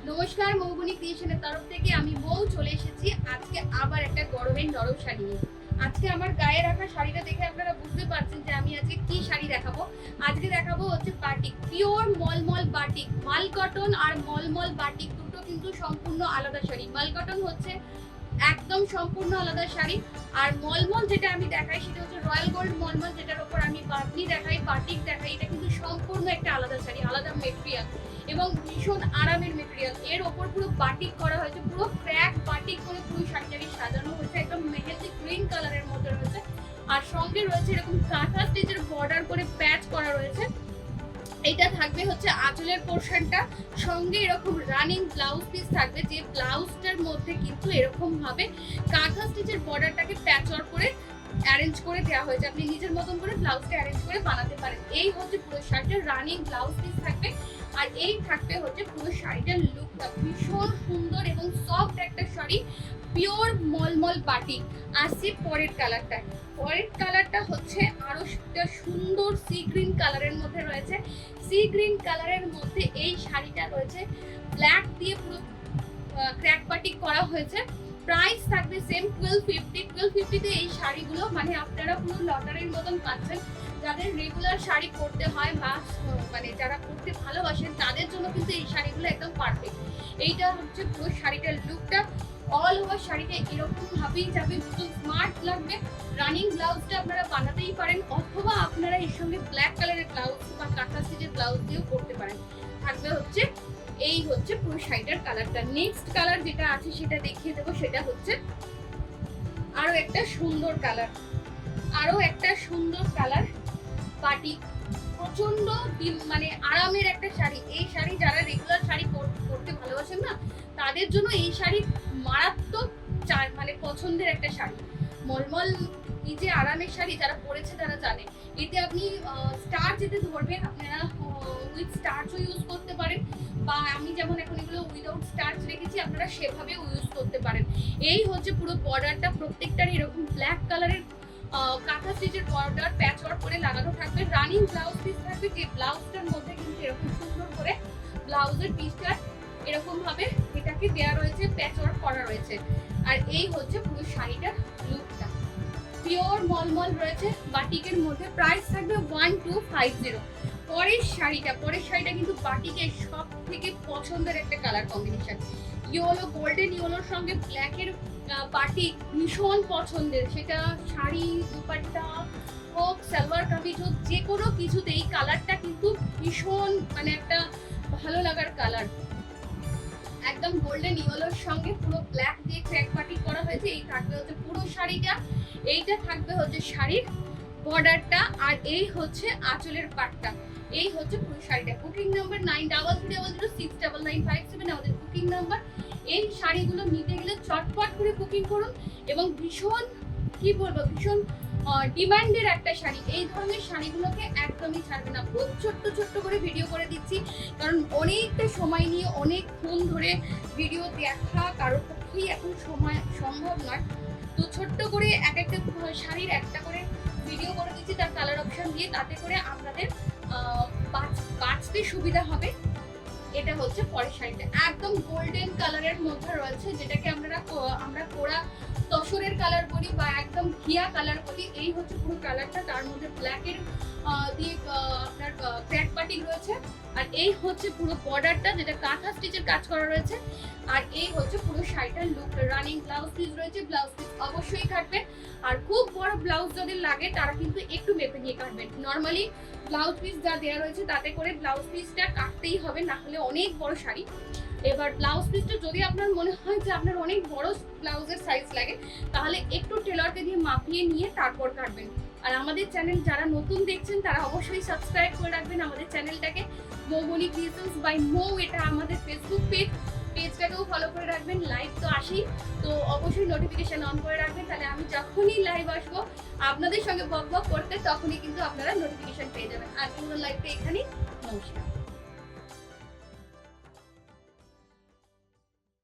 নমস্কার, মৌবনী ক্রিয়েশনের তরফ থেকে আমি মৌ চলে এসেছি আজকে আবার একটা গরমের নরম শাড়ি নিয়ে। আজকে আমার গায়ে রাখা শাড়িটা দেখে আপনারা বুঝতে পারছেন যে আমি আজকে কি শাড়ি দেখাবো। আজকে দেখাবো হচ্ছে বাটিক, পিওর মলমল বাটিক। মাল কটন আর মলমল বাটিক দুটো কিন্তু সম্পূর্ণ আলাদা শাড়ি। মাল কটন হচ্ছে একদম সম্পূর্ণ আলাদা শাড়ি, আর মলমল যেটা আমি দেখাই সেটা হচ্ছে রয়্যাল গোল্ড মলমল, যেটার উপর আমি বাটনি দেখাই, বাটিক দেখাই। এটা কিন্তু সম্পূর্ণ একটা আলাদা শাড়ি, আলাদা মেটেরিয়াল এবং ভীষণ আরামের মেটেরিয়াল। এর ওপর পুরো বাটিক করা হয়েছে, পুরো ক্র্যাক বাটিক করে পুরো শাড়িটাকে সাজানো হয়েছে, একদম মেহেন্দি গ্রিন কালারের মধ্যে রয়েছে। আর সঙ্গে রয়েছে এরকম কাঁথা স্টিচের বর্ডার করে প্যাচ করা রয়েছে। এটা থাকবে হচ্ছে আঁচলের পোর্শনটা, সঙ্গে এরকম রানিং ব্লাউজ পিস থাকবে, যে ব্লাউজটার মধ্যে কিন্তু এরকম ভাবে কাঁথা স্টিচের বর্ডারটাকে প্যাচওয়ার্ক করে অ্যারেঞ্জ করে দেওয়া হয়েছে। আপনি নিজের মতন করে ব্লাউজটা অ্যারেঞ্জ করে বানাতে পারেন। এই হচ্ছে পুরো শাড়িটার রানিং ব্লাউজ পিস থাকবে, আর এই থাকবে হচ্ছে পুরো শাড়িটার লুকটা। ভীষণ সুন্দর এবং সফট একটা শাড়ি, পিওর মলমল বাটিক। আসছে পরের কালারটা। পরের কালারটা হচ্ছে আরো একটা সুন্দর সি গ্রিন কালারের মধ্যে রয়েছে। সি গ্রিন কালারের মধ্যে এই শাড়িটা রয়েছে ব্ল্যাক দিয়ে পুরো ক্র্যাক বাটিক করা হয়েছে। প্রাইস থাকবে সেম 1250 তে এই শাড়িগুলো মানে আপনারা পুরো লটারির মতন পাচ্ছেন। যাদের রেগুলার শাড়ি পরতে হয় বা মানে যারা পরতে ভালোবাসেন তাদের জন্য কিন্তু এই শাড়িগুলো একদম পারফেক্ট। এইটা হচ্ছে পুরো শাড়িটার লুকটা। অল ওভার শাড়িটা এরকম ভাবেই যাবে, ভীষণ স্মার্ট লাগবে। রানিং ব্লাউজটা আপনারা বানাতেই পারেন, অথবা আপনারা এর সঙ্গে ব্ল্যাক কালারের ব্লাউজ বা কাঁথা স্টিচের ব্লাউজ দিয়েও করতে পারেন। থাকবে হচ্ছে এই হচ্ছে পুরো শাড়িটার কালারটা। নেক্সট কালার যেটা আছে সেটা দেখিয়ে দেবো, সেটা হচ্ছে আরো একটা সুন্দর কালার, আরো একটা সুন্দর কালার বাটিক। প্রচন্ড মানে আরামের একটা শাড়ি। এই শাড়ি যারা রেগুলার শাড়ি পরতে ভালোবাসেন না তাদের জন্য এই শাড়ি মারাত্মক মানে পছন্দের একটা শাড়ি। মলমল এই যে আরামের শাড়ি যারা পরেছে তারা জানে। এতে আপনি স্টার যেতে ধরবেন, আপনারা উইথ স্টার্চও ইউজ করতে পারেন, বা আমি যেমন এখন এগুলো উইদাউট স্টার্চ রেখেছি আপনারা সেভাবেও ইউজ করতে পারেন। এই হচ্ছে পুরো বর্ডারটা, প্রত্যেকটার এরকম ব্ল্যাক কালারের কাঁথা স্টিচের বর্ডার প্যাচওয়ার্ক করে লাগানো থাকবে। রানিং ব্লাউজ পিস থাকবে, যে ব্লাউজটার মধ্যে কিন্তু এরকম সুন্দর করে ব্লাউজের পিসটা এরকম ভাবে এটাকে দেওয়া রয়েছে, প্যাচওয়ার্ক করা রয়েছে। আর এই হচ্ছে পুরো শাড়িটার লুকটা। পিওর মলমল রয়েছে বাটিকের মধ্যে। প্রাইস থাকবে 1250। পরের শাড়িটা কিন্তু বাটিকের সব থেকে পছন্দের একটা কালার কম্বিনেশন। ইয়েলো, গোল্ডেন ইয়েলোর সঙ্গে ব্ল্যাকের বাটিক ভীষণ পছন্দের। সেটা শাড়ি, দুপাট্টা হোক, সালোয়ার কামিজ হোক, যে কোনো কিছুতে এই কালারটা কিন্তু ভীষণ মানে একটা ভালো লাগার কালার। একদম গোল্ডেন ইয়েলোর সঙ্গে পুরো ব্ল্যাক দিয়ে ক্র্যাক বাটিক করা হয়েছে। এই থাকবে হচ্ছে পুরো শাড়িটা। এইটা থাকবে হচ্ছে শাড়ির বর্ডারটা, আর এই হচ্ছে আঁচলের পাটটা। এই হচ্ছে পুরো শাড়িটা। বুকিং নাম্বার 9300069957 আমাদের বুকিং নাম্বার। এই শাড়িগুলো নিতে গেলে চটপট করে বুকিং করুন, এবং ভীষণ কি বলবো, ভীষণ ডিমান্ডের একটা শাড়ি। এই ধরনের শাড়িগুলোকে একদমই ছাড়বে না। খুব ছোট্ট ছোট্ট করে ভিডিও করে দিচ্ছি, কারণ অনেকটা সময় নিয়ে অনেকক্ষণ ধরে ভিডিও দেখা কারোর পক্ষেই এখন সময় সম্ভব নয়। তো ছোট্ট করে এক একটা শাড়ির একটা করে ভিডিও করে দিচ্ছি তার কালার অপশন দিয়ে, তাতে করে আপনাদের বাঁচতে সুবিধা হবে। এটা হচ্ছে পরের শাড়িটা, একদম গোল্ডেন কালারের মধ্যে রয়েছে, যেটাকে আমরা কোরা তসরের কালার বলি বা একদম ঘিয়া কালার বলি। এই হচ্ছে পুরো কালারটা, তার মধ্যে ব্ল্যাকের দিয়ে আপনার ক্র্যাক বাটিক রয়েছে। আর এই হচ্ছে পুরো বর্ডারটা, যেটা কাঁথা স্টিচের কাজ করা রয়েছে। আর এই হচ্ছে পুরো শাড়িটার লুক। রানিং ব্লাউজ পিস রয়েছে, ব্লাউজ পিস অবশ্যই কাটবেন। আর খুব বড় ব্লাউজ যাদের লাগে তারা কিন্তু একটু মেপে নিয়ে কাটবেন। নর্মালি ব্লাউজ পিস যা দেওয়া রয়েছে তাতে করে ব্লাউজ পিসটা কাটতেই হবে, না হলে অনেক বড় শাড়ি। এবার ব্লাউজ পিসটা যদি আপনার মনে হয় যে আপনার অনেক বড় ব্লাউজের সাইজ লাগে, তাহলে একটু টেলরকে দিয়ে মাপিয়ে নিয়ে তারপর কাটবেন। আর আমাদের চ্যানেল যারা নতুন দেখছেন তারা অবশ্যই সাবস্ক্রাইব করে রাখবেন আমাদের চ্যানেলটাকে, মৌবনী ক্রিয়েশনস বাই মৌ। এটা আমাদের ফেসবুক পেজটাকেও ফলো করে রাখবেন। লাইভ তো আসি, তো অবশ্যই নোটিফিকেশন অন করে রাখবেন, তাহলে আমি যখনই লাইভ আসবো আপনাদের সঙ্গে বক বক করতে তখনই কিন্তু আপনারা নোটিফিকেশন পেয়ে যাবেন। আজকের লাইভটা এখানেই। নমস্কার।